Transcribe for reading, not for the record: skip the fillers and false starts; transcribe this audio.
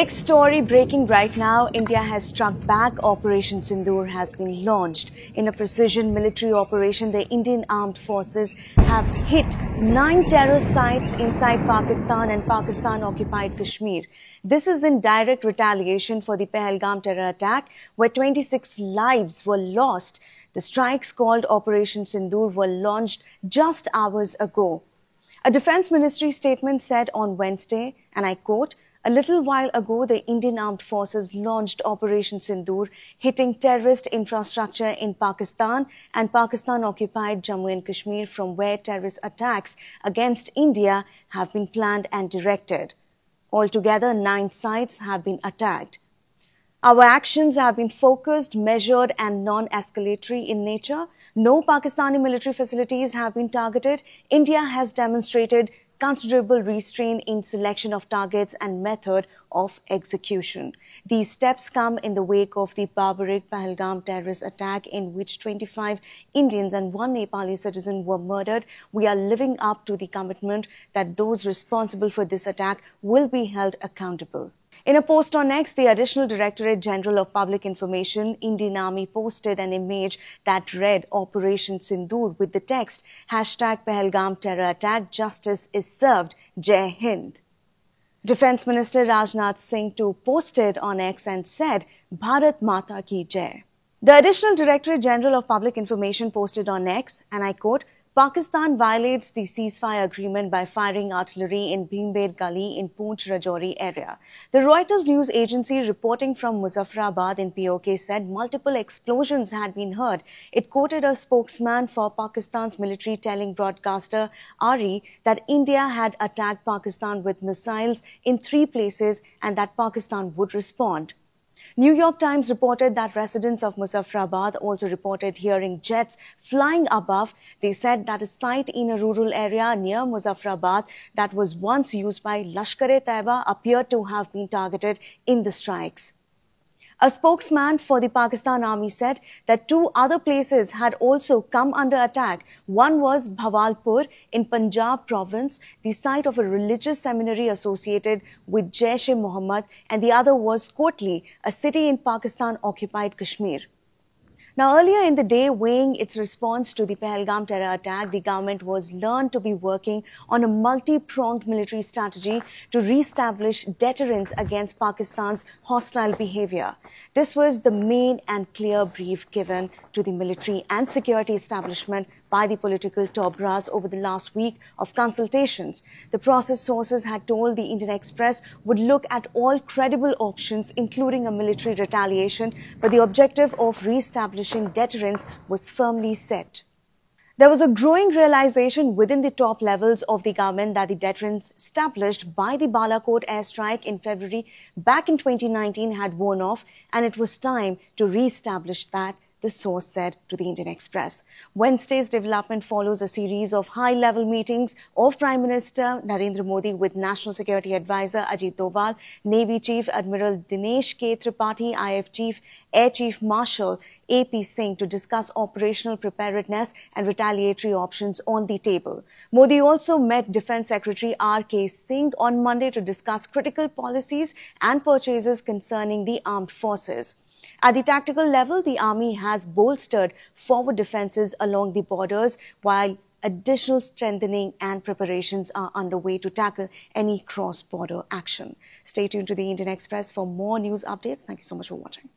Big story breaking right now. India has struck back. Operation Sindoor has been launched. In a precision military operation, the Indian Armed Forces have hit 9 terrorist sites inside Pakistan and Pakistan-occupied Kashmir. This is in direct retaliation for the Pahalgam terror attack, where 26 lives were lost. The strikes, called Operation Sindoor, were launched just hours ago. A Defence Ministry statement said on Wednesday, and I quote, "A little while ago, the Indian Armed Forces launched Operation Sindoor, hitting terrorist infrastructure in Pakistan and Pakistan-occupied Jammu and Kashmir, from where terrorist attacks against India have been planned and directed. Altogether, 9 sites have been attacked. Our actions have been focused, measured and non-escalatory in nature. No Pakistani military facilities have been targeted. India has demonstrated considerable restraint in selection of targets and method of execution. These steps come in the wake of the barbaric Pahalgam terrorist attack, in which 25 Indians and 1 Nepali citizen were murdered. We are living up to the commitment that those responsible for this attack will be held accountable." In a post on X, the Additional Directorate General of Public Information, Indian Army, posted an image that read Operation Sindoor with the text #Pahalgam terror attack, justice is served, Jai Hind. Defence Minister Rajnath Singh too posted on X and said, "Bharat Mata ki Jai." The Additional Directorate General of Public Information posted on X, and I quote, "Pakistan violates the ceasefire agreement by firing artillery in Bhimber Gully in Poonch Rajouri area." The Reuters news agency, reporting from Muzaffarabad in POK, said multiple explosions had been heard. It quoted a spokesman for Pakistan's military telling broadcaster RE that India had attacked Pakistan with missiles in 3 places and that Pakistan would respond. New York Times reported that residents of Muzaffarabad also reported hearing jets flying above. They said that a site in a rural area near Muzaffarabad that was once used by Lashkar-e-Taiba appeared to have been targeted in the strikes. A spokesman for the Pakistan Army said that 2 other places had also come under attack. One was Bhawalpur in Punjab province, the site of a religious seminary associated with Jaish-e-Mohammed, and the other was Kotli, a city in Pakistan-occupied Kashmir. Now, earlier in the day, weighing its response to the Pahalgam terror attack, the government was learned to be working on a multi-pronged military strategy to re-establish deterrence against Pakistan's hostile behavior. This was the main and clear brief given to the military and security establishment by the political top brass over the last week of consultations. The process, sources had told the Indian Express, would look at all credible options, including a military retaliation, but the objective of re-establishing deterrence was firmly set. There was a growing realization within the top levels of the government that the deterrence established by the Balakot airstrike in February back in 2019 had worn off, and it was time to re-establish that, the source said to the Indian Express. Wednesday's development follows a series of high-level meetings of Prime Minister Narendra Modi with National Security Advisor Ajit Doval, Navy Chief Admiral Dinesh K. Tripathi, IF Chief Air Chief Marshal AP Singh, to discuss operational preparedness and retaliatory options on the table. Modi also met Defence Secretary R.K. Singh on Monday to discuss critical policies and purchases concerning the armed forces. At the tactical level, the Army has bolstered forward defences along the borders, while additional strengthening and preparations are underway to tackle any cross-border action. Stay tuned to the Indian Express for more news updates. Thank you so much for watching.